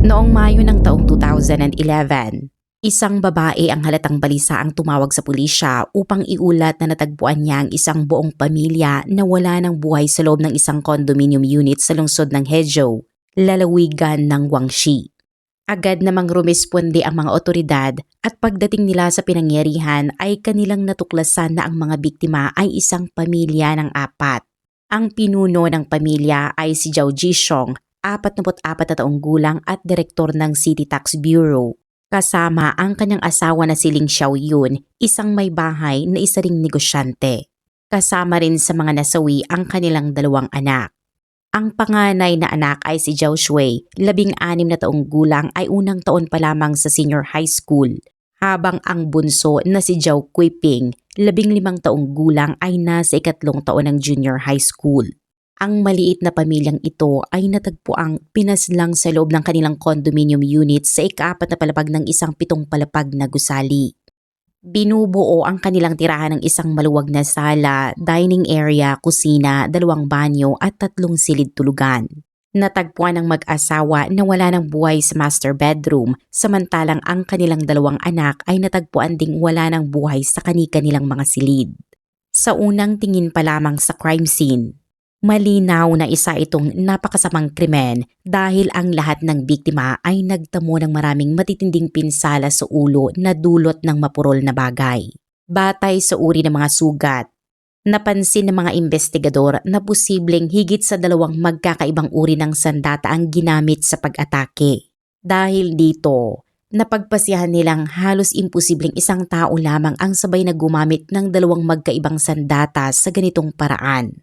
Noong Mayo ng taong 2011, isang babae ang halatang balisa ang tumawag sa pulisya upang iulat na natagpuan niya ang isang buong pamilya na wala ng buhay sa loob ng isang condominium unit sa lungsod ng Hezhou, lalawigan ng Guangxi. Agad namang rumisponde ang mga otoridad at pagdating nila sa pinangyarihan ay kanilang natuklasan na ang mga biktima ay isang pamilya ng apat. Ang pinuno ng pamilya ay si Zhao Jishong, 44 na taong gulang at direktor ng City Tax Bureau. Kasama ang kanyang asawa na si Ling Xiaoyun, isang may bahay na isa ring negosyante. Kasama rin sa mga nasawi ang kanilang dalawang anak. Ang panganay na anak ay si Zhao Shui, 16 na taong gulang ay unang taon pa lamang sa senior high school, habang ang bunso na si Zhao Kuiping, 15 taong gulang ay nasa 3 taon ng junior high school. Ang maliit na pamilyang ito ay natagpuang pinaslang sa loob ng kanilang condominium unit sa 4 na palapag ng isang 7 palapag na gusali. Binubuo ang kanilang tirahan ng isang maluwag na sala, dining area, kusina, 2 banyo at 3 silid tulugan. Natagpuan ng mag-asawa na wala ng buhay sa master bedroom, samantalang ang kanilang 2 anak ay natagpuan ding wala ng buhay sa kani-kanilang mga silid. Sa unang tingin pa lamang sa crime scene, malinaw na isa itong napakasamang krimen dahil ang lahat ng biktima ay nagtamo ng maraming matitinding pinsala sa ulo na dulot ng mapurol na bagay. Batay sa uri ng mga sugat, napansin ng mga investigador na posibleng higit sa 2 magkakaibang uri ng sandata ang ginamit sa pag-atake. Dahil dito, napagpasyahan nilang halos imposibleng isang tao lamang ang sabay na gumamit ng 2 magkaibang sandata sa ganitong paraan.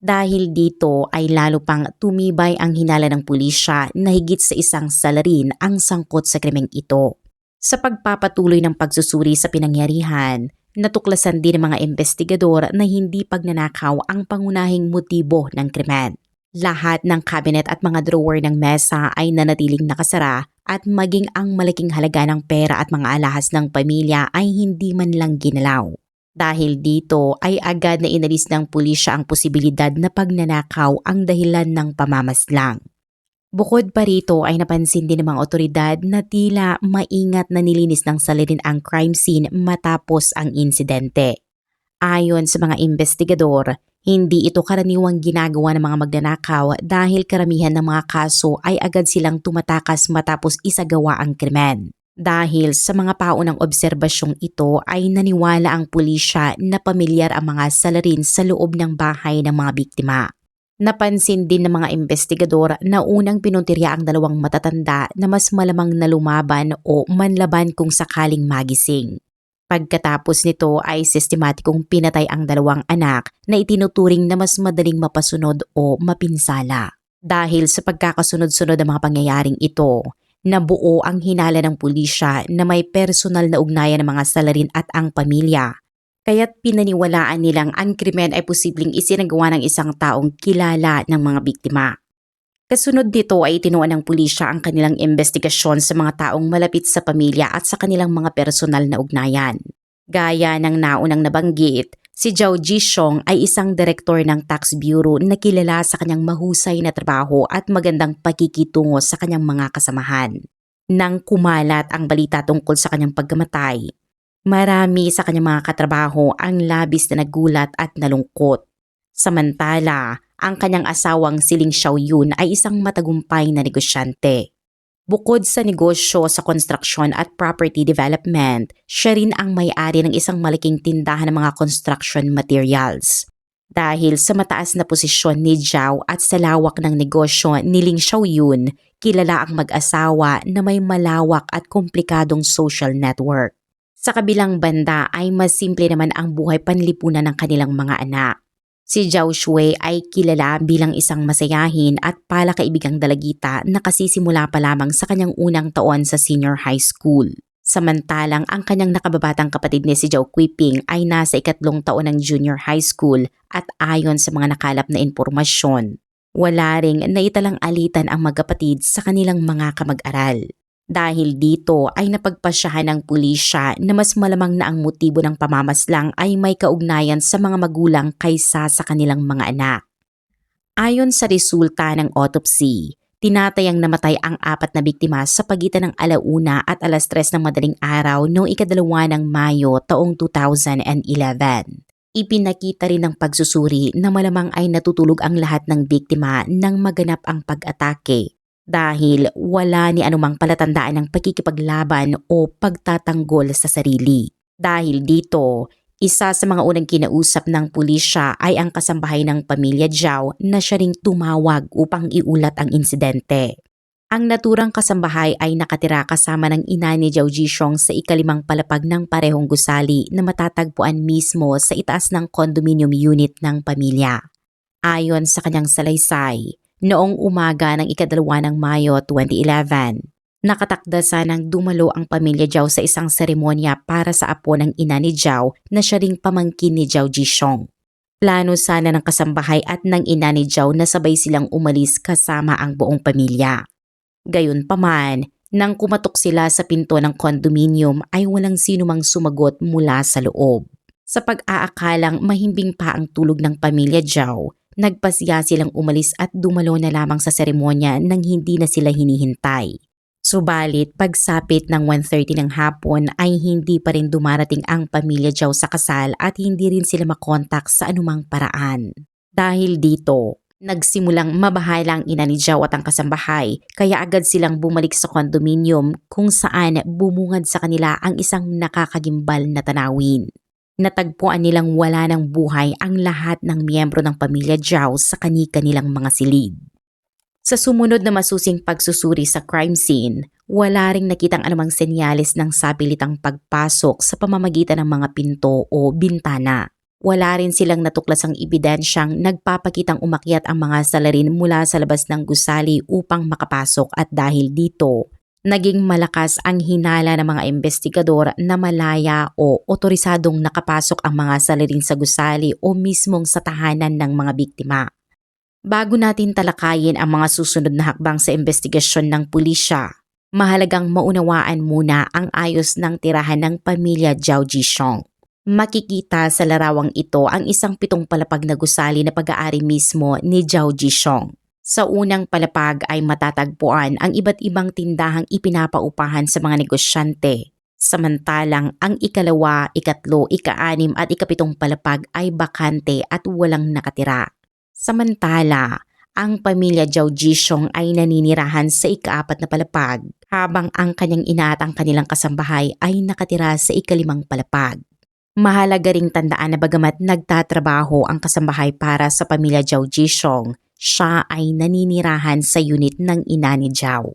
Dahil dito ay lalo pang tumibay ang hinala ng pulisya na higit sa isang salarin ang sangkot sa krimeng ito. Sa pagpapatuloy ng pagsusuri sa pinangyarihan, natuklasan din ng mga investigador na hindi pagnanakaw ang pangunahing motibo ng krimen. Lahat ng cabinet at mga drawer ng mesa ay nanatiling nakasara at maging ang malaking halaga ng pera at mga alahas ng pamilya ay hindi man lang ginalaw. Dahil dito ay agad na inalis ng pulisya ang posibilidad na pagnanakaw ang dahilan ng pamamaslang. Bukod pa rito ay napansin din ng mga otoridad na tila maingat na nilinis ng salarin ang crime scene matapos ang insidente. Ayon sa mga investigador, hindi ito karaniwang ginagawa ng mga magnanakaw dahil karamihan ng mga kaso ay agad silang tumatakas matapos isagawa ang krimen. Dahil sa mga paunang obserbasyong ito ay naniwala ang pulisya na pamilyar ang mga salarin sa loob ng bahay ng mga biktima. Napansin din ng mga investigador na unang pinuntirya ang 2 matatanda na mas malamang na lumaban o manlaban kung sakaling magising. Pagkatapos nito ay sistematikong pinatay ang 2 anak na itinuturing na mas madaling mapasunod o mapinsala. Dahil sa pagkakasunod-sunod ng mga pangyayaring ito, nabuo ang hinala ng pulisya na may personal na ugnayan ng mga salarin at ang pamilya. Kaya't pinaniwalaan nilang ang krimen ay posibleng isinagawa ng isang taong kilala ng mga biktima. Kasunod dito ay itinuan ng pulisya ang kanilang investigasyon sa mga taong malapit sa pamilya at sa kanilang mga personal na ugnayan. Gaya ng naunang nabanggit, si Zhao Jishong ay isang direktor ng Tax Bureau na kilala sa kanyang mahusay na trabaho at magandang pakikitungo sa kanyang mga kasamahan. Nang kumalat ang balita tungkol sa kanyang pagkamatay, marami sa kanyang mga katrabaho ang labis na nagulat at nalungkot. Samantala, ang kanyang asawang si Ling Xiaoyun ay isang matagumpay na negosyante. Bukod sa negosyo sa construction at property development, siya rin ang may-ari ng isang malaking tindahan ng mga construction materials. Dahil sa mataas na posisyon ni Zhao at sa lawak ng negosyo ni Ling Xiaoyun, kilala ang mag-asawa na may malawak at komplikadong social network. Sa kabilang banda ay mas simple naman ang buhay panlipunan ng kanilang mga anak. Si Zhao Shui ay kilala bilang isang masayahin at palakaibigang dalagita na kasisimula pa lamang sa kanyang unang taon sa senior high school. Samantalang ang kanyang nakababatang kapatid ni si Zhao Kuiping ay nasa 3 taon ng junior high school at ayon sa mga nakalap na impormasyon, wala ring naitalang alitan ang magkapatid sa kanilang mga kamag-aral. Dahil dito ay napagpasyahan ng pulisya na mas malamang na ang motibo ng pamamaslang ay may kaugnayan sa mga magulang kaysa sa kanilang mga anak. Ayon sa resulta ng autopsy, Tinatayang namatay ang 4 na biktima sa pagitan ng 1:00 at 3:00 ng madaling araw noong 2 ng Mayo taong 2011. Ipinakita rin ng pagsusuri na malamang ay natutulog ang lahat ng biktima nang maganap ang pag-atake dahil wala ni anumang palatandaan ng pakikipaglaban o pagtatanggol sa sarili. Dahil dito, isa sa mga unang kinausap ng pulisya ay ang kasambahay ng pamilya Zhao na siya ring tumawag upang iulat ang insidente. Ang naturang kasambahay ay nakatira kasama ng ina ni Zhao Zhishong sa ika-5 palapag ng parehong gusali na matatagpuan mismo sa itaas ng condominium unit ng pamilya. Ayon sa kanyang salaysay, noong umaga ng ika-2 ng Mayo 2011, nakatakda sanang dumalo ang pamilya Zhao sa isang seremonya para sa apo ng ina ni Zhao na siya ring pamangkin ni Zhao Zhishong. Plano sana ng kasambahay at ng ina ni Zhao na sabay silang umalis kasama ang buong pamilya. Gayunpaman, nang kumatok sila sa pinto ng condominium ay walang sinumang sumagot mula sa loob. Sa pag-aakalang mahimbing pa ang tulog ng pamilya Zhao, nagpasiya silang umalis at dumalo na lamang sa seremonya nang hindi na sila hinihintay. Subalit pagsapit ng 1:30 ng hapon ay hindi pa rin dumarating ang pamilya Zhao sa kasal at hindi rin sila makontak sa anumang paraan. Dahil dito, nagsimulang mabahala ang ina ni Zhao at ang kasambahay kaya agad silang bumalik sa condominium kung saan bumungad sa kanila ang isang nakakagimbal na tanawin. Natagpuan nilang wala ng buhay ang lahat ng miyembro ng pamilya Zhao sa kani-kanilang mga silid. Sa sumunod na masusing pagsusuri sa crime scene, wala ring nakitang anumang senyales ng sabilitang pagpasok sa pamamagitan ng mga pinto o bintana. Wala rin silang natuklasang ebidensyang nagpapakitang umakyat ang mga salarin mula sa labas ng gusali upang makapasok at dahil dito, naging malakas ang hinala ng mga investigador na malaya o otorisadong nakapasok ang mga salarin sa gusali o mismong sa tahanan ng mga biktima. Bago natin talakayin ang mga susunod na hakbang sa investigasyon ng pulisya, mahalagang maunawaan muna ang ayos ng tirahan ng pamilya Zhao Zhishong. Makikita sa larawang ito ang isang 7 palapag na gusali na pag-aari mismo ni Zhao Zhishong. Sa unang palapag ay matatagpuan ang iba't ibang tindahang ipinapaupahan sa mga negosyante. Samantalang ang ika-2, ika-3, ika-6 at ika-7 palapag ay bakante at walang nakatira. Samantala, ang pamilya Zhao Zhishong ay naninirahan sa ika-4 na palapag habang ang kanyang ina at ang kanilang kasambahay ay nakatira sa ika-5 palapag. Mahalaga ring tandaan na bagamat nagtatrabaho ang kasambahay para sa pamilya Zhao Zhishong, siya ay naninirahan sa unit ng ina ni Zhao.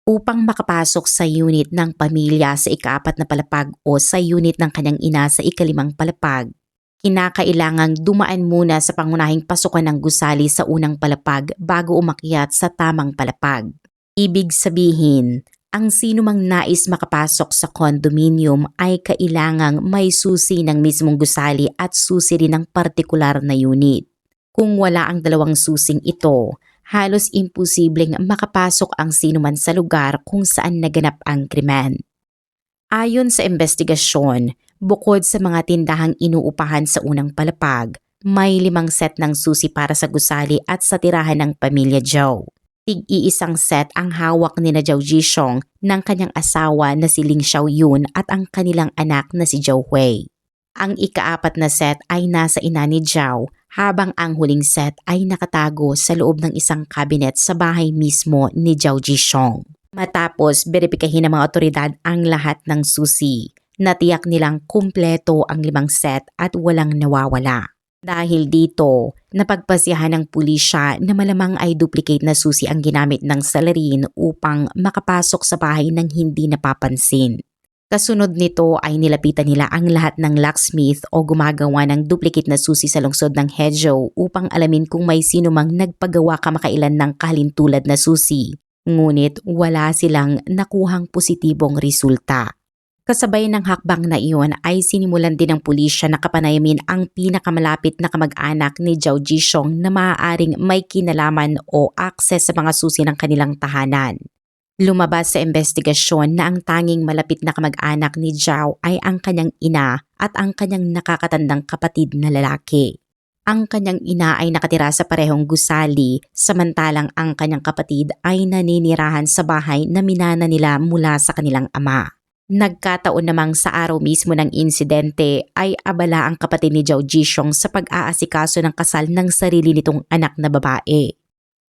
Upang makapasok sa unit ng pamilya sa ika-4 na palapag o sa unit ng kanyang ina sa ika-5 palapag, kinakailangang dumaan muna sa pangunahing pasukan ng gusali sa unang palapag bago umakyat sa tamang palapag. Ibig sabihin, ang sinumang nais makapasok sa condominium ay kailangang may susi ng mismong gusali at susi rin ng partikular na unit. Kung wala ang dalawang susing ito, halos imposibleng makapasok ang sinuman sa lugar kung saan naganap ang krimen. Ayon sa investigasyon, bukod sa mga tindahang inuupahan sa unang palapag, may 5 set ng susi para sa gusali at sa tirahan ng pamilya Zhao. Tig-iisang set ang hawak ni na Zhao Zhishong ng kanyang asawa na si Ling Xiaoyun at ang kanilang anak na si Zhao Hui. Ang ika-4 na set ay nasa ina ni Zhao habang ang huling set ay nakatago sa loob ng isang cabinet sa bahay mismo ni Zhao Zhishong. Matapos beripikahin ng mga otoridad ang lahat ng susi, natiyak nilang kumpleto ang 5 set at walang nawawala. Dahil dito, napagpasyahan ng pulisya na malamang ay duplicate na susi ang ginamit ng salarin upang makapasok sa bahay ng hindi napapansin. Kasunod nito ay nilapitan nila ang lahat ng locksmith o gumagawa ng duplicate na susi sa lungsod ng Hezhou upang alamin kung may sino mang nagpagawa kamakailan ng kahalintulad na susi. Ngunit wala silang nakuhang positibong resulta. Kasabay ng hakbang na iyon ay sinimulan din ng pulisya na kapanayamin ang pinakamalapit na kamag-anak ni Zhao Zhishong na maaaring may kinalaman o akses sa mga susi ng kanilang tahanan. Lumabas sa investigasyon na ang tanging malapit na kamag-anak ni Zhao ay ang kanyang ina at ang kanyang nakakatandang kapatid na lalaki. Ang kanyang ina ay nakatira sa parehong gusali, samantalang ang kanyang kapatid ay naninirahan sa bahay na minana nila mula sa kanilang ama. Nagkataon namang sa araw mismo ng insidente ay abala ang kapatid ni Zhao Jishong sa pag-aasikaso ng kasal ng sarili nitong anak na babae.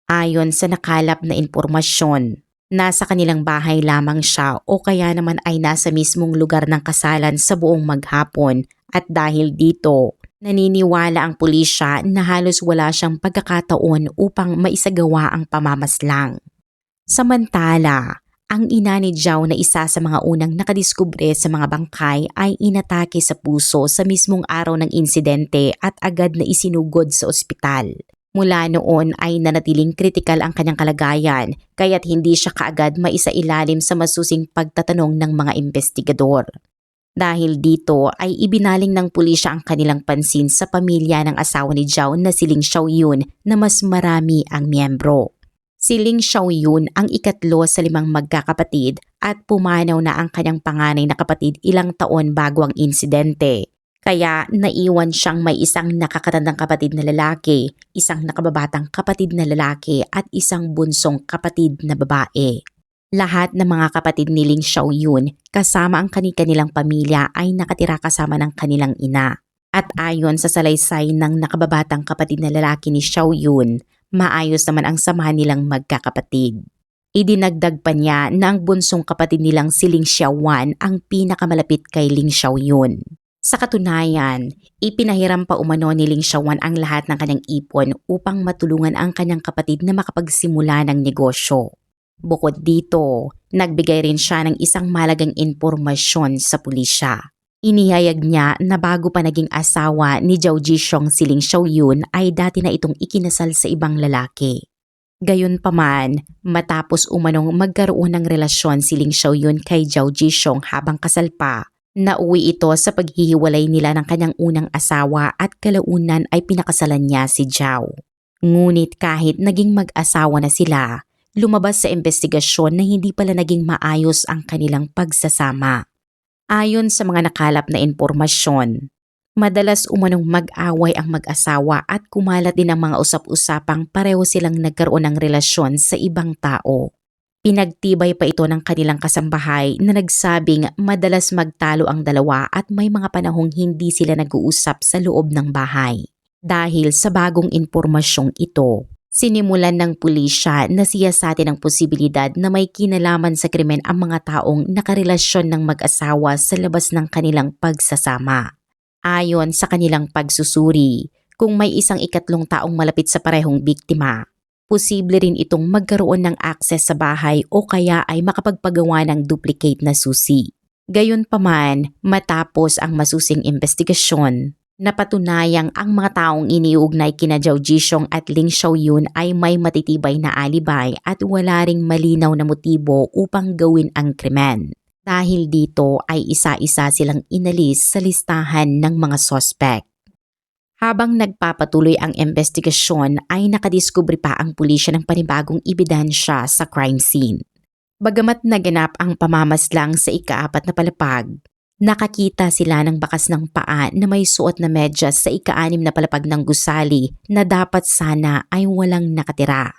Ayon sa nakalap na impormasyon, nasa kanilang bahay lamang siya o kaya naman ay nasa mismong lugar ng kasalan sa buong maghapon at dahil dito, naniniwala ang pulisya na halos wala siyang pagkakataon upang maisagawa ang pamamaslang. Samantala, ang ina ni Zhao na isa sa mga unang nakadiskubre sa mga bangkay ay inatake sa puso sa mismong araw ng insidente at agad na isinugod sa ospital. Mula noon ay nanatiling kritikal ang kanyang kalagayan kaya't hindi siya kaagad maisailalim sa masusing pagtatanong ng mga investigador. Dahil dito ay ibinaling ng pulisya ang kanilang pansin sa pamilya ng asawa ni Zhao na si Ling Xiaoyun na mas marami ang miyembro. Si Ling Xiaoyun ang ikatlo sa 5 magkakapatid at pumanaw na ang kanyang panganay na kapatid ilang taon bago ang insidente. Kaya naiwan siyang may isang nakakatandang kapatid na lalaki, isang nakababatang kapatid na lalaki at isang bunsong kapatid na babae. Lahat ng mga kapatid ni Ling Xiaoyun kasama ang kanilang pamilya ay nakatira kasama ng kanilang ina. At ayon sa salaysay ng nakababatang kapatid na lalaki ni Xiaoyun, maayos naman ang samahan nilang magkakapatid. Idinagdag pa niya na ang bunsong kapatid nilang si Ling Xiaowan ang pinakamalapit kay Ling Xiaoyun. Sa katunayan, ipinahiram pa umano ni Ling Xiaowan ang lahat ng kanyang ipon upang matulungan ang kanyang kapatid na makapagsimula ng negosyo. Bukod dito, nagbigay rin siya ng isang mahalagang impormasyon sa pulisya. Inihayag niya na bago pa naging asawa ni Zhao Jishong si Ling Xiaoyun ay dati na itong ikinasal sa ibang lalaki. Gayunpaman, matapos umanong magkaroon ng relasyon si Ling Xiaoyun kay Zhao Jishong habang kasal pa, nauwi ito sa paghihiwalay nila ng kanyang unang asawa at kalaunan ay pinakasalan niya si Zhao. Ngunit kahit naging mag-asawa na sila, lumabas sa investigasyon na hindi pala naging maayos ang kanilang pagsasama. Ayon sa mga nakalap na impormasyon, madalas umanong mag-away ang mag-asawa at kumalat din ang mga usap-usapang pareho silang nagkaroon ng relasyon sa ibang tao. Pinagtibay pa ito ng kanilang kasambahay na nagsabing madalas magtalo ang dalawa at may mga panahong hindi sila nag-uusap sa loob ng bahay. Dahil sa bagong impormasyong ito, sinimulan ng pulisya na siyasatin ang posibilidad na may kinalaman sa krimen ang mga taong nakarelasyon ng mag-asawa sa labas ng kanilang pagsasama. Ayon sa kanilang pagsusuri, kung may isang ikatlong taong malapit sa parehong biktima, posible rin itong magkaroon ng akses sa bahay o kaya ay makapagpagawa ng duplicate na susi. Gayunpaman, matapos ang masusing investigasyon, napatunayang ang mga taong iniuugnay kina Zhao Jishong at Ling Xiaoyun ay may matitibay na alibay at wala ring malinaw na motibo upang gawin ang krimen. Dahil dito ay isa-isa silang inalis sa listahan ng mga sospek. Habang nagpapatuloy ang investigasyon ay nakadiskubre pa ang pulisya ng panibagong ebidensya sa crime scene. Bagamat naganap ang pamamaslang sa ika-4 na palapag, nakakita sila ng bakas ng paa na may suot na medyas sa ika-6 na palapag ng gusali na dapat sana ay walang nakatira.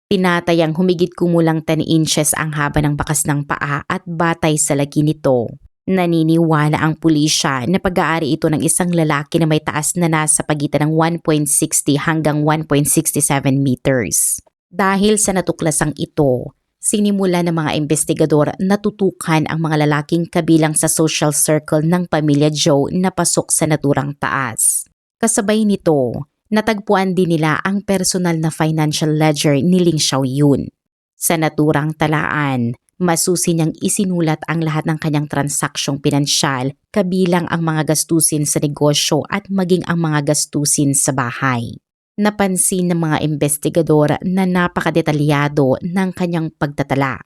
Tinatayang humigit kumulang 10 inches ang haba ng bakas ng paa at batay sa laki nito. Naniniwala ang pulisya na pag-aari ito ng isang lalaki na may taas na nasa pagitan ng 1.60 hanggang 1.67 meters. Dahil sa natuklasang ito, sinimula ng mga investigador na tutukan ang mga lalaking kabilang sa social circle ng pamilya Zhao na pasok sa naturang taas. Kasabay nito, natagpuan din nila ang personal na financial ledger ni Ling Xiaoyun. Sa naturang talaan, masusi niyang isinulat ang lahat ng kanyang transaksyong pinansyal kabilang ang mga gastusin sa negosyo at maging ang mga gastusin sa bahay. Napansin ng mga investigador na napakadetalyado ng kanyang pagtatala.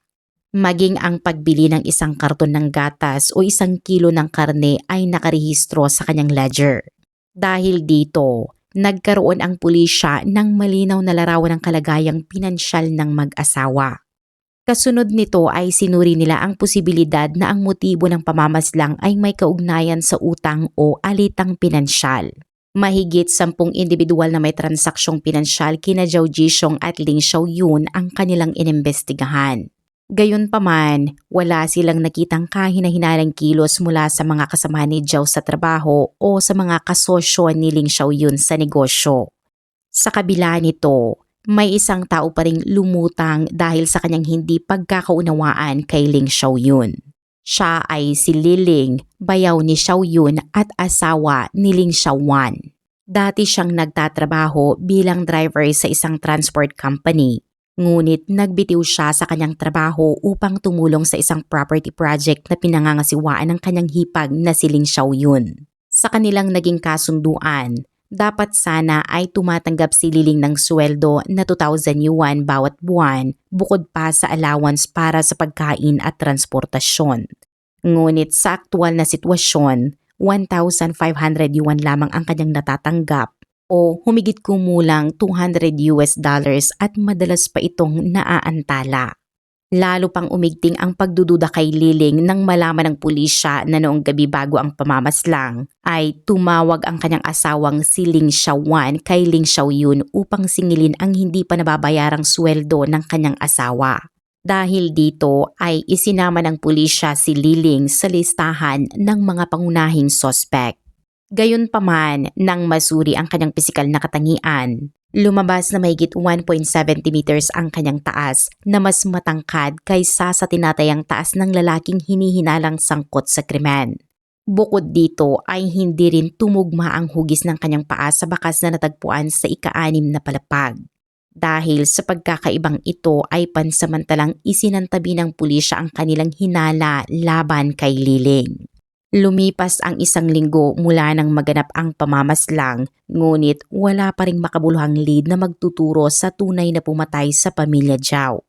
Maging ang pagbili ng isang karton ng gatas o 1 kilo ng karne ay nakarehistro sa kanyang ledger. Dahil dito, nagkaroon ang pulisya ng malinaw na larawan ng kalagayang pinansyal ng mag-asawa. Kasunod nito ay sinuri nila ang posibilidad na ang motibo ng pamamaslang ay may kaugnayan sa utang o alitang pinansyal. Mahigit 10 individual na may transaksyong pinansyal kina Zhao Zhishong at Ling Xiaoyun ang kanilang inimbestigahan. Gayunpaman, wala silang nakitang kahina-hinalang kilos mula sa mga kasamahan ni Zhao sa trabaho o sa mga kasosyo ni Ling Xiaoyun sa negosyo. Sa kabila nito, may isang tao pa ring lumutang dahil sa kanyang hindi pagkakaunawaan kay Ling Xiaoyun. Siya ay si Liling, bayaw ni Xiaoyun at asawa ni Ling Xiaowan. Dati siyang nagtatrabaho bilang driver sa isang transport company. Ngunit nagbitiw siya sa kanyang trabaho upang tumulong sa isang property project na pinangangasiwaan ng kanyang hipag na si Ling Xiaoyun. Sa kanilang naging kasunduan, dapat sana ay tumatanggap si Liling ng sweldo na 2,000 yuan bawat buwan bukod pa sa allowance para sa pagkain at transportasyon. Ngunit sa aktual na sitwasyon, 1,500 yuan lamang ang kanyang natatanggap o humigit kumulang $200 at madalas pa itong naaantala. Lalo pang umigting ang pagdududa kay Liling nang malaman ng pulisya na noong gabi bago ang pamamaslang ay tumawag ang kanyang asawang si Ling Xiaowan kay Ling Xiaoyun upang singilin ang hindi pa nababayarang sweldo ng kanyang asawa. Dahil dito ay isinama ng pulisya si Liling sa listahan ng mga pangunahing sospek. Gayunpaman, nang masuri ang kanyang pisikal na katangian, lumabas na mahigit 1.7 meters ang kanyang taas na mas matangkad kaysa sa tinatayang taas ng lalaking hinihinalang sangkot sa krimen. Bukod dito ay hindi rin tumugma ang hugis ng kanyang paa sa bakas na natagpuan sa ika-6 na palapag. Dahil sa pagkakaibang ito ay pansamantalang isinantabi ng pulisya ang kanilang hinala laban kay Liling. Lumipas ang 1 linggo mula nang maganap ang pamamaslang, ngunit wala pa ring makabuluhang lead na magtuturo sa tunay na pumatay sa pamilya Zhao.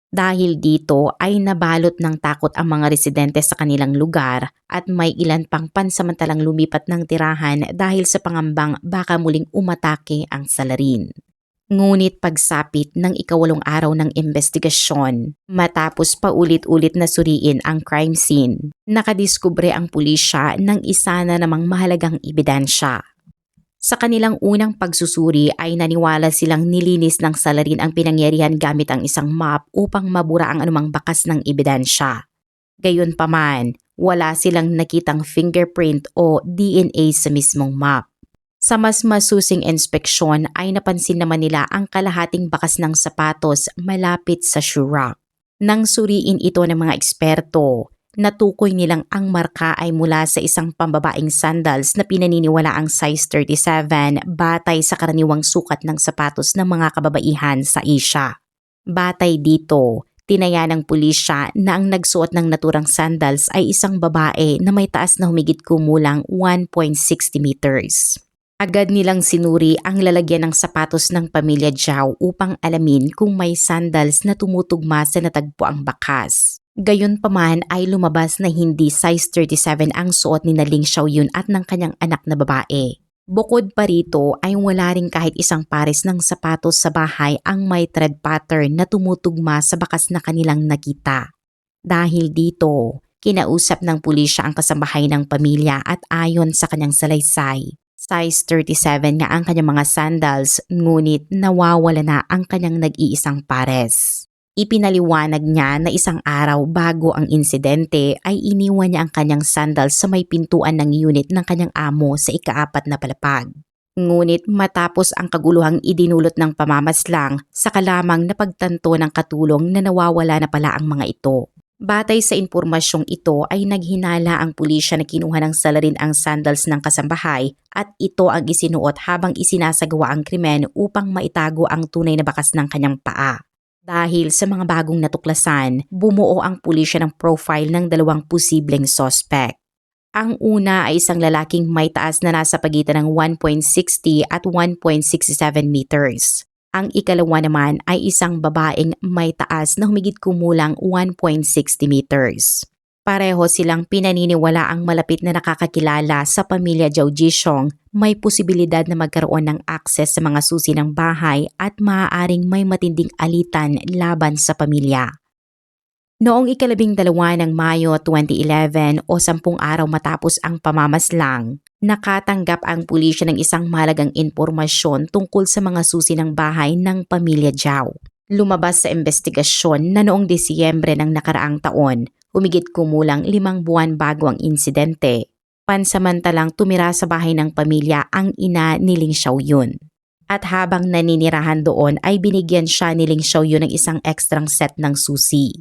Dahil dito ay nabalot ng takot ang mga residente sa kanilang lugar at may ilan pang pansamantalang lumipat ng tirahan dahil sa pangambang baka muling umatake ang salarin. Ngunit pagsapit ng 8 araw ng investigasyon, matapos paulit-ulit na suriin ang crime scene, nakadiskubre ang pulisya ng isa na namang mahalagang ebidensya. Sa kanilang unang pagsusuri ay naniwala silang nilinis ng salarin ang pinangyarihan gamit ang isang mop upang mabura ang anumang bakas ng ebidensya. Gayunpaman, wala silang nakitang fingerprint o DNA sa mismong mop. Sa mas masusing inspeksyon ay napansin naman nila ang kalahating bakas ng sapatos malapit sa shoe rack. Nang suriin ito ng mga eksperto, natukoy nilang ang marka ay mula sa isang pambabaeng sandals na pinaniniwala ang size 37 batay sa karaniwang sukat ng sapatos ng mga kababaihan sa Asia. Batay dito, tinaya ng pulisya na ang nagsuot ng naturang sandals ay isang babae na may taas na humigit kumulang 1.60 meters. Agad nilang sinuri ang lalagyan ng sapatos ng pamilya Zhao upang alamin kung may sandals na tumutugma sa natagpuang bakas. Gayunpaman ay lumabas na hindi size 37 ang suot ni Ling Xiaoyun at ng kanyang anak na babae. Bukod pa rito ay wala rin kahit isang pares ng sapatos sa bahay ang may thread pattern na tumutugma sa bakas na kanilang nakita. Dahil dito, kinausap ng pulisya ang kasambahay ng pamilya at ayon sa kanyang salaysay, size 37 nga ang kanyang mga sandals, ngunit nawawala na ang kanyang nag-iisang pares. Ipinaliwanag niya na isang araw bago ang insidente ay iniwan niya ang kanyang sandals sa may pintuan ng unit ng kanyang amo sa ika-4 na palapag. Ngunit matapos ang kaguluhang idinulot ng pamamaslang, saka lamang napagtanto ng katulong na nawawala na pala ang mga ito. Batay sa impormasyong ito ay naghinala ang pulisya na kinuha ng salarin ang sandals ng kasambahay at ito ang isinuot habang isinasagawa ang krimen upang maitago ang tunay na bakas ng kanyang paa. Dahil sa mga bagong natuklasan, bumuo ang pulisya ng profile ng 2 posibleng suspect. Ang una ay isang lalaking may taas na nasa pagitan ng 1.60 at 1.67 meters. Ang ikalawa naman ay isang babaeng may taas na humigit kumulang 1.60 meters. Pareho silang pinaniniwala ang malapit na nakakakilala sa pamilya Zhao Zhishong may posibilidad na magkaroon ng akses sa mga susi ng bahay at maaaring may matinding alitan laban sa pamilya. Noong 12 ng Mayo 2011 o 10 araw matapos ang pamamaslang, Nakatanggap ang pulisya ng isang mahalagang impormasyon tungkol sa mga susi ng bahay ng pamilya Zhao. Lumabas sa investigasyon na noong Disyembre ng nakaraang taon, humigit kumulang 5 buwan bago ang insidente. Pansamantalang tumira sa bahay ng pamilya ang ina ni Ling Xiaoyun. At habang naninirahan doon ay binigyan siya ni Ling Xiaoyun ng isang ekstrang set ng susi.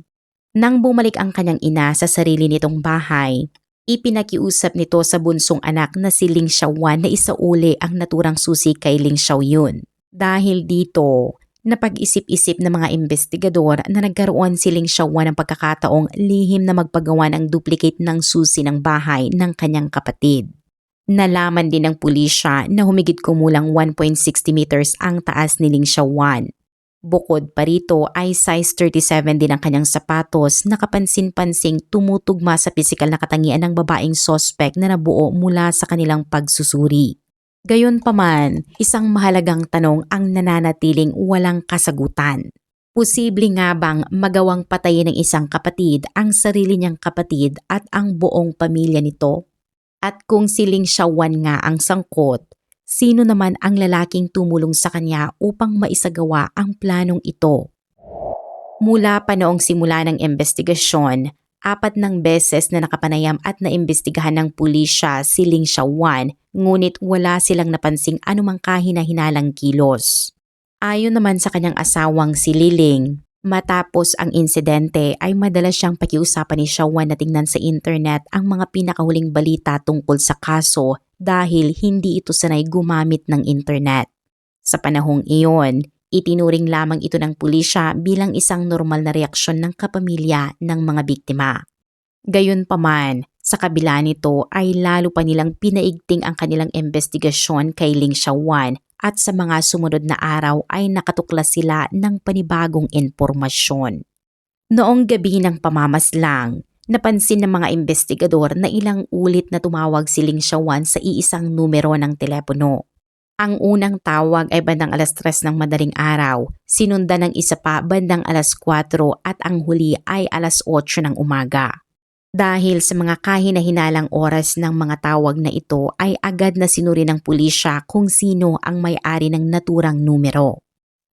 Nang bumalik ang kanyang ina sa sarili nitong bahay, ipinakiusap nito sa bunsong anak na si Ling Xiaowan na isauli ang naturang susi kay Ling Xiaoyun. Dahil dito, napag-isip-isip ng mga investigador na nagkaroon si Ling Xiaowan ng pagkakataong lihim na magpagawa ng duplicate ng susi ng bahay ng kanyang kapatid. Nalaman din ng pulisya na humigit kumulang 1.60 meters ang taas ni Ling Xiaowan. Bukod pa rito ay size 37 din ang kanyang sapatos na kapansin-pansing tumutugma sa pisikal na katangian ng babaeng suspect na nabuo mula sa kanilang pagsusuri. Gayunpaman, isang mahalagang tanong ang nananatiling walang kasagutan. Posible nga bang magawang patayin ng isang kapatid ang sarili niyang kapatid at ang buong pamilya nito? At kung si Ling Xiaowan nga ang sangkot, sino naman ang lalaking tumulong sa kanya upang maisagawa ang planong ito? Mula pa noong simula ng investigasyon, 4 beses na nakapanayam at naimbestigahan ng pulisya si Ling Xiaowan, ngunit wala silang napansing anumang kahina-hinalang kilos. Ayon naman sa kanyang asawang si Liling, matapos ang insidente ay madalas siyang pakiusapan ni Xiaowan na tingnan sa internet ang mga pinakahuling balita tungkol sa kaso dahil hindi ito sanay gumamit ng internet. Sa panahong iyon, itinuring lamang ito ng pulisya bilang isang normal na reaksyon ng kapamilya ng mga biktima. Gayunpaman, sa kabila nito ay lalo pa nilang pinaigting ang kanilang investigasyon kay Ling Xiaowan at sa mga sumunod na araw ay nakatuklas sila ng panibagong impormasyon. Noong gabi ng pamamaslang, napansin ng mga investigador na ilang ulit na tumawag si Ling Xiaowan sa iisang numero ng telepono. Ang unang tawag ay bandang 3:00 ng madaling araw, sinundan ng isa pa bandang 4:00 at ang huli ay 8:00 ng umaga. Dahil sa mga kahina-hinalang oras ng mga tawag na ito ay agad na sinuri ng pulisya kung sino ang may-ari ng naturang numero.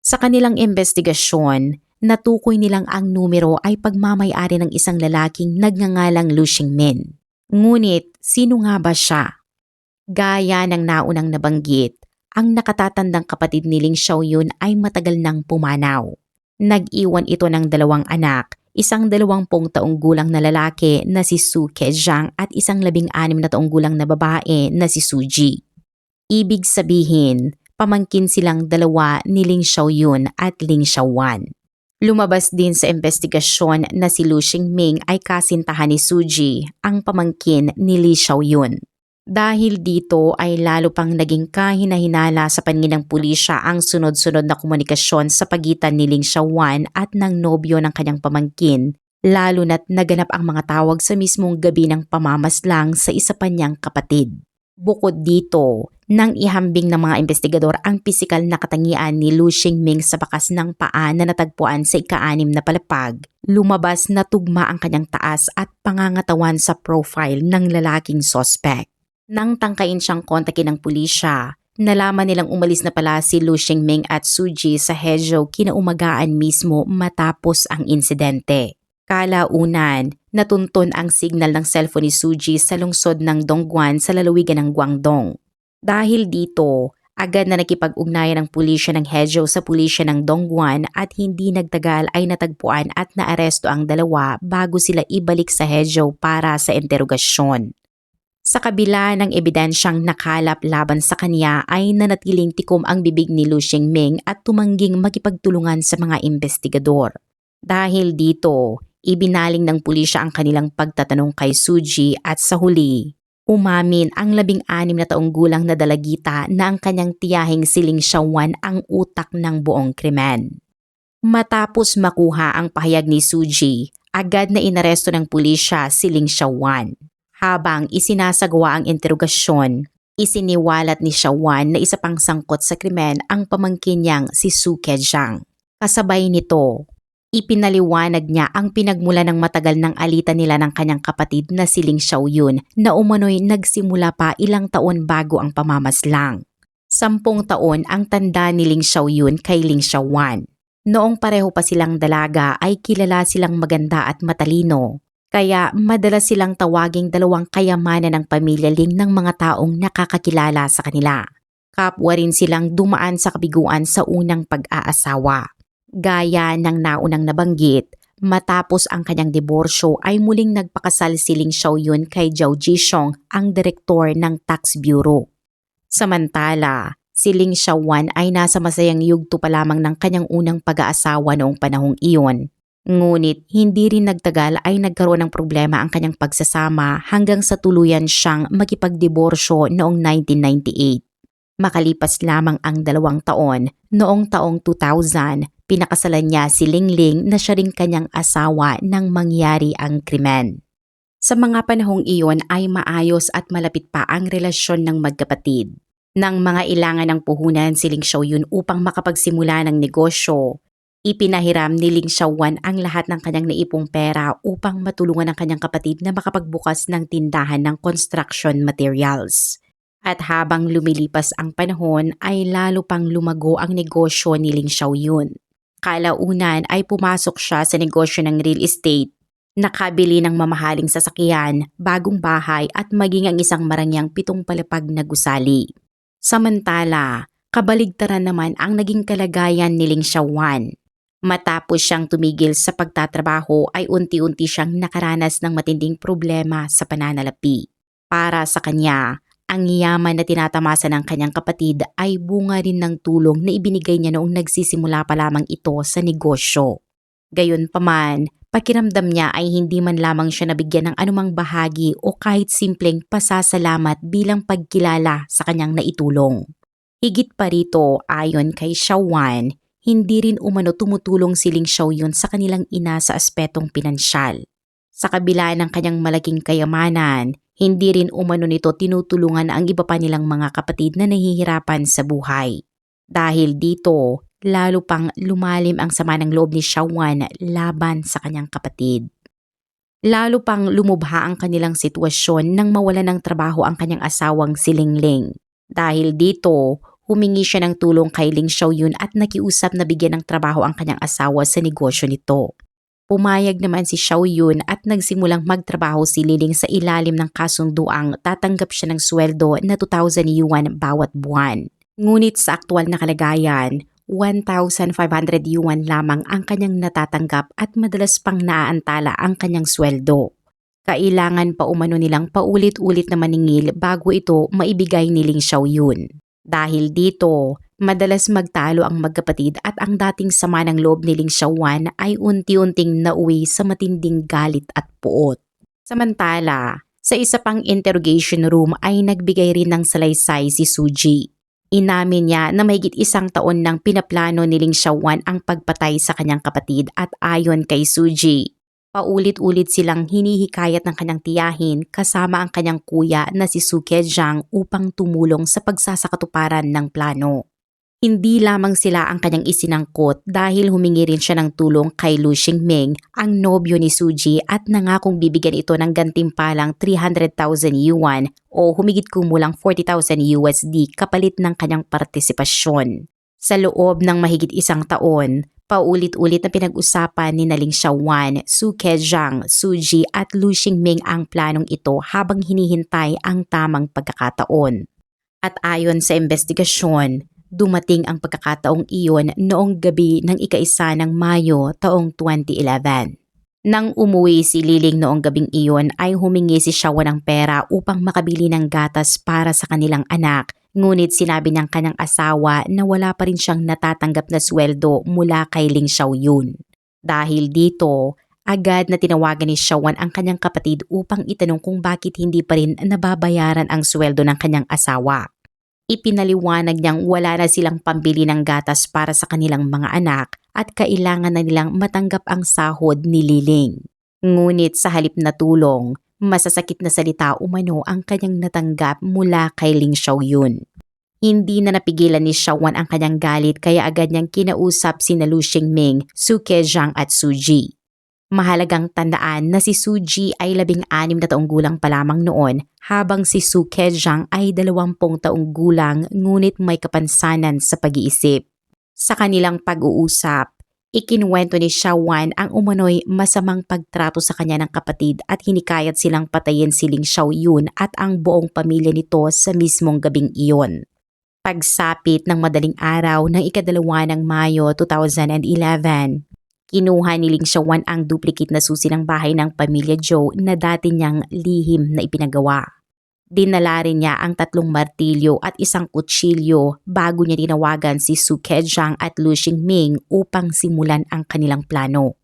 Sa kanilang investigasyon, natukoy nilang ang numero ay pagmamay-ari ng isang lalaking nagngangalang Lu Xingmin. Ngunit sino nga ba siya? Gaya ng naunang nabanggit, ang nakatatandang kapatid ni Ling Xiaoyun ay matagal nang pumanaw. Nag-iwan ito ng 2 anak, isang 20 taong gulang na lalaki na si Su Kejiang at isang 16 na taong gulang na babae na si Su Ji. Ibig sabihin, pamangkin silang 2 ni Ling Xiaoyun at Ling Xiaowan. Lumabas din sa investigasyon na si Lu Xingming ay kasintahan ni Su Ji, ang pamangkin ni Li Xiaoyun. Dahil dito ay lalo pang naging kahina-hinala sa paningin ng pulisya ang sunod-sunod na komunikasyon sa pagitan ni Ling Xiaowan at ng nobyo ng kanyang pamangkin, lalo na't naganap ang mga tawag sa mismong gabi ng pamamaslang sa isa pa niyang kapatid. Bukod dito, nang ihambing ng mga investigador ang pisikal na katangian ni Lu Xingming sa bakas ng paa na natagpuan sa ika-6 na palapag, lumabas na tugma ang kanyang taas at pangangatawan sa profile ng lalaking suspect. Nang tangkain siyang kontakin ng pulisya, nalaman nilang umalis na pala si Lu Xingming at Su Ji sa Hezhou kinaumagaan mismo matapos ang insidente. Kalaunan, natuntun ang signal ng cellphone ni Su Ji sa lungsod ng Dongguan sa lalawigan ng Guangdong. Dahil dito, agad na nakipag-ugnayan ng pulisya ng Hezhou sa pulisya ng Dongguan at hindi nagtagal ay natagpuan at naaresto ang 2 bago sila ibalik sa Hezhou para sa interogasyon. Sa kabila ng ebidensyang nakalap laban sa kanya ay nanatiling tikom ang bibig ni Lu Xingming at tumangging makipagtulungan sa mga investigador. Dahil dito, ibinaling ng pulisya ang kanilang pagtatanong kay Su Ji at sa huli, umamin ang 16 na taong gulang na dalagita na ang kanyang tiyahing si Ling Xiaowan ang utak ng buong krimen. Matapos makuha ang pahayag ni Su Ji, agad na inaresto ng pulisya si Ling Xiaowan. Habang isinasagawa ang interogasyon, isiniwalat ni Xiaowan na isa pang sangkot sa krimen ang pamangkin niyang si Su Kejiang. Kasabay nito, Ipinaliwanag niya ang pinagmula ng matagal ng alitan nila ng kanyang kapatid na si Ling Xiaoyun na umano'y nagsimula pa ilang taon bago ang pamamaslang. 10 taon ang tanda ni Ling Xiaoyun kay Ling Xiaowan. Noong pareho pa silang dalaga ay kilala silang maganda at matalino, kaya madalas silang tawaging dalawang kayamanan ng pamilya Ling ng mga taong nakakakilala sa kanila. Kapwa rin silang dumaan sa kabiguan sa unang pag-aasawa. Gaya ng naunang nabanggit, matapos ang kanyang diborsyo ay muling nagpakasal si Ling Xiaoyun kay Zhao Zhishong, ang direktor ng Tax Bureau. Samantala, si Ling Xiaowan ay nasa masayang yugto pa lamang ng kanyang unang pag-aasawa noong panahong iyon. Ngunit hindi rin nagtagal ay nagkaroon ng problema ang kanyang pagsasama hanggang sa tuluyan siyang makipagdiborsyo noong 1998. Makalipas lamang ang 2 taon, noong taong 2000, pinakasalan niya si Ling Ling na siya rin kanyang asawa nang mangyari ang krimen. Sa mga panahong iyon ay maayos at malapit pa ang relasyon ng magkapatid. Nang mga ilangan ng puhunan si Ling Xiaoyun upang makapagsimula ng negosyo, ipinahiram ni Ling Xiaowan ang lahat ng kanyang naipong pera upang matulungan ang kanyang kapatid na makapagbukas ng tindahan ng construction materials. At habang lumilipas ang panahon ay lalo pang lumago ang negosyo ni Ling Xiaoyun. Kalaunan ay pumasok siya sa negosyo ng real estate, nakabili ng mamahaling sasakyan, bagong bahay at maging ang isang marangyang 7 palapag na gusali. Samantala, kabaligtaran naman ang naging kalagayan ni Ling Xiaowan. Matapos siyang tumigil sa pagtatrabaho ay unti-unti siyang nakaranas ng matinding problema sa pananalapi. Para sa kanya, ang yaman na tinatamasa ng kanyang kapatid ay bunga rin ng tulong na ibinigay niya noong nagsisimula pa lamang ito sa negosyo. Gayunpaman, pakiramdam niya ay hindi man lamang siya nabigyan ng anumang bahagi o kahit simpleng pasasalamat bilang pagkilala sa kanyang naitulong. Higit pa rito, ayon kay Xiaowan, hindi rin umano tumutulong si Ling Xiaoyun sa kanilang ina sa aspetong pinansyal. Sa kabila ng kanyang malaking kayamanan, hindi rin umano nito tinutulungan ang iba pa nilang mga kapatid na nahihirapan sa buhay. Dahil dito, lalo pang lumalim ang sama ng loob ni Xiaowan laban sa kanyang kapatid. Lalo pang lumubha ang kanilang sitwasyon nang mawala ng trabaho ang kanyang asawang si Ling Ling. Dahil dito, humingi siya ng tulong kay Ling Xiaoyun at nakiusap na bigyan ng trabaho ang kanyang asawa sa negosyo nito. Pumayag naman si Xiaoyun at nagsimulang magtrabaho si Liling sa ilalim ng kasunduang tatanggap siya ng sweldo na 2,000 yuan bawat buwan. Ngunit sa aktual na kalagayan, 1,500 yuan lamang ang kanyang natatanggap at madalas pang naaantala ang kanyang sweldo. Kailangan pa umano nilang paulit-ulit na maningil bago ito maibigay ni Ling Xiaoyun. Dahil dito, madalas magtalo ang magkapatid at ang dating sama ng loob ni Ling Xiaowan ay unti-unting nauwi sa matinding galit at puot. Samantala, sa isa pang interrogation room ay nagbigay rin ng salaysay si Suji. Inamin niya na mahigit 1 taon nang pinaplano ni Ling Xiaowan ang pagpatay sa kanyang kapatid at ayon kay Suji, paulit-ulit silang hinihikayat ng kanyang tiyahin kasama ang kanyang kuya na si Su Kejiang upang tumulong sa pagsasakatuparan ng plano. Hindi lamang sila ang kanyang isinangkot dahil humingi rin siya ng tulong kay Lu Xingming, ang nobyo ni Suji at nangakong bibigyan ito ng gantimpalang 300,000 yuan o humigit kumulang 40,000 USD kapalit ng kanyang partisipasyon. Sa loob ng mahigit 1 taon, paulit-ulit na pinag-usapan ni Ling Xiaowan, Su Kejiang, Suji at Lu Xingming ang planong ito habang hinihintay ang tamang pagkakataon. At ayon sa investigasyon, dumating ang pagkakataong iyon noong gabi ng 1 ng Mayo taong 2011. Nang umuwi si Liling noong gabing iyon ay humingi si Xiaowan ng pera upang makabili ng gatas para sa kanilang anak. Ngunit sinabi ng kanyang asawa na wala pa rin siyang natatanggap na sweldo mula kay Ling Xiaoyun. Dahil dito, agad na tinawagan ni Xiaowan ang kanyang kapatid upang itanong kung bakit hindi pa rin nababayaran ang sweldo ng kanyang asawa. Ipinaliwanag niyang wala na silang pambili ng gatas para sa kanilang mga anak at kailangan na nilang matanggap ang sahod ni Liling. Ngunit sa halip na tulong, masasakit na salita umano ang kanyang natanggap mula kay Ling Xiaoyun. Hindi na napigilan ni Shawan ang kanyang galit kaya agad niyang kinausap sina Lu Xingming, Su Kejiang at Su Ji. Mahalagang tandaan na si Su Ji ay 16 na taong gulang pa lamang noon habang si Su Kejiang ay 20 taong gulang ngunit may kapansanan sa pag-iisip. Sa kanilang pag-uusap, ikinuwento ni Shawan ang umano'y masamang pagtrato sa kanya ng kapatid at hinikayat silang patayin si Ling Xiaoyun at ang buong pamilya nito sa mismong gabing iyon. Pagsapit ng madaling araw ng ika-2 ng Mayo 2011, kinuha ni Ling Xiaowan ang duplicate na susi ng bahay ng pamilya Zhou na dati niyang lihim na ipinagawa. Dinala rin niya ang 3 martilyo at 1 kutsilyo bago niya tinawagan si Su Kejiang at Lu Xingming upang simulan ang kanilang plano.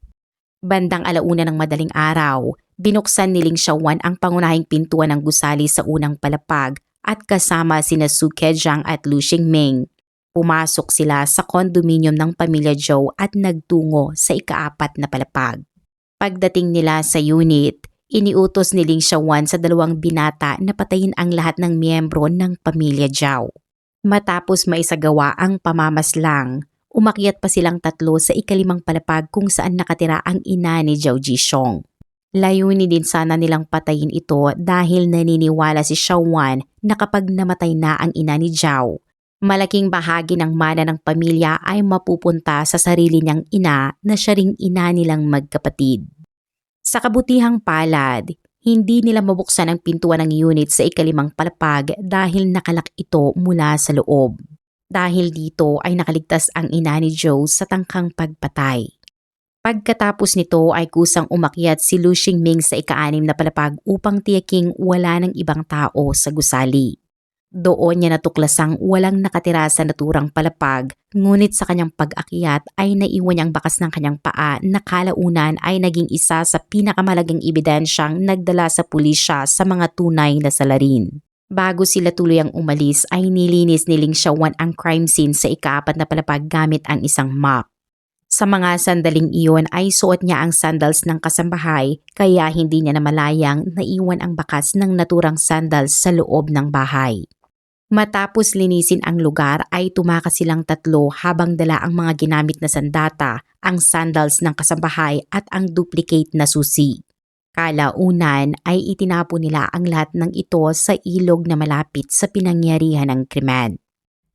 Bandang 1:00 ng madaling araw, binuksan ni Ling Xiaowan ang pangunahing pintuan ng gusali sa unang palapag at kasama sina Su Kejiang at Lu Xingming. Pumasok sila sa kondominium ng pamilya Zhou at nagtungo sa ika-4 na palapag. Pagdating nila sa unit, iniutos ni Ling Xiaowan sa 2 binata na patayin ang lahat ng miyembro ng pamilya Zhou. Matapos maisagawa ang pamamaslang, umakyat pa silang 3 sa ika-5 palapag kung saan nakatira ang ina ni Zhou Zhishong. Layunin din sana nilang patayin ito dahil naniniwala si Xiaowan na kapag namatay na ang ina ni Zhou, malaking bahagi ng mana ng pamilya ay mapupunta sa sarili niyang ina na siya ring ina nilang magkapatid. Sa kabutihang palad, hindi nila mabuksan ang pintuan ng unit sa ika-5 palapag dahil nakalak ito mula sa loob. Dahil dito ay nakaligtas ang ina ni Zhou sa tangkang pagpatay. Pagkatapos nito ay kusang umakyat si Lu Xingming sa ika-6 na palapag upang tiyaking wala ng ibang tao sa gusali. Doon niya natuklasang walang nakatira sa naturang palapag, ngunit sa kanyang pag-akyat ay naiwan niyang bakas ng kanyang paa na kalaunan ay naging isa sa pinakamalagang ebidensyang nagdala sa pulisya sa mga tunay na salarin. Bago sila tuluyang umalis ay nilinis ni Ling Xiaowan ang crime scene sa ika-4 na palapag gamit ang isang mop. Sa mga sandaling iyon ay suot niya ang sandals ng kasambahay kaya hindi niya namalayang naiwan ang bakas ng naturang sandals sa loob ng bahay. Matapos linisin ang lugar ay tumakas silang 3 habang dala ang mga ginamit na sandata, ang sandals ng kasambahay at ang duplicate na susi. Kalaunan ay itinapon nila ang lahat ng ito sa ilog na malapit sa pinangyarihan ng krimen.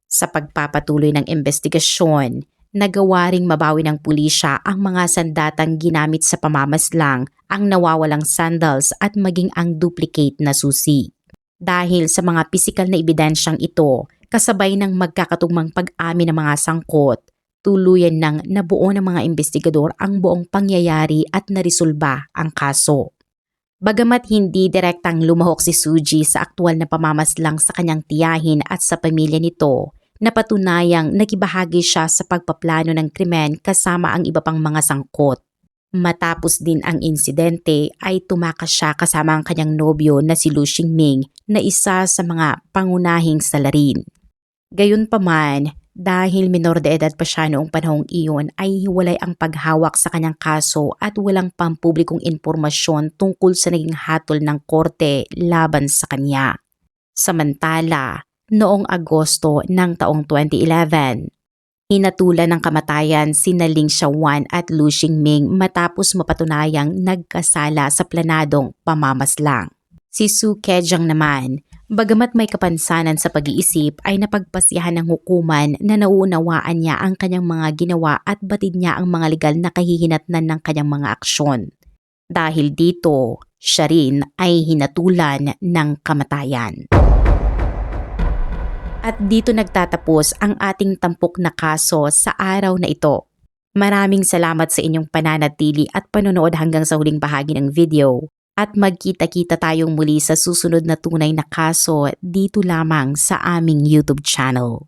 Sa pagpapatuloy ng investigasyon, nagawa ring mabawi ng pulisya ang mga sandatang ginamit sa pamamaslang, ang nawawalang sandals at maging ang duplicate na susi. Dahil sa mga pisikal na ebidensyang ito, kasabay ng magkakatugmang pag-amin ng mga sangkot, tuluyan ng nabuo ng mga investigador ang buong pangyayari at naresolba ang kaso. Bagamat hindi direktang lumahok si Su Ji sa aktwal na pamamaslang sa kanyang tiyahin at sa pamilya nito, napatunayang nakibahagi siya sa pagpaplano ng krimen kasama ang iba pang mga sangkot. Matapos din ang insidente ay tumakas siya kasama ang kanyang nobyo na si Lu Xingming na isa sa mga pangunahing salarin. Gayunpaman, dahil minor de edad pa siya noong panahong iyon ay hiwalay ang paghawak sa kanyang kaso at walang pampublikong impormasyon tungkol sa naging hatol ng korte laban sa kanya. Samantala, noong Agosto ng taong 2011, hinatulan ng kamatayan sina Ling Xiaowan at Lu Xingming matapos mapatunayang nagkasala sa planadong pamamaslang. Si Su Kejiang naman, bagamat may kapansanan sa pag-iisip ay napagpasyahan ng hukuman na nauunawaan niya ang kanyang mga ginawa at batid niya ang mga legal na kahihinatnan ng kanyang mga aksyon. Dahil dito, siya rin ay hinatulan ng kamatayan. At dito nagtatapos ang ating tampok na kaso sa araw na ito. Maraming salamat sa inyong pananatili at panonood hanggang sa huling bahagi ng video. At magkita-kita tayong muli sa susunod na tunay na kaso dito lamang sa aming YouTube channel.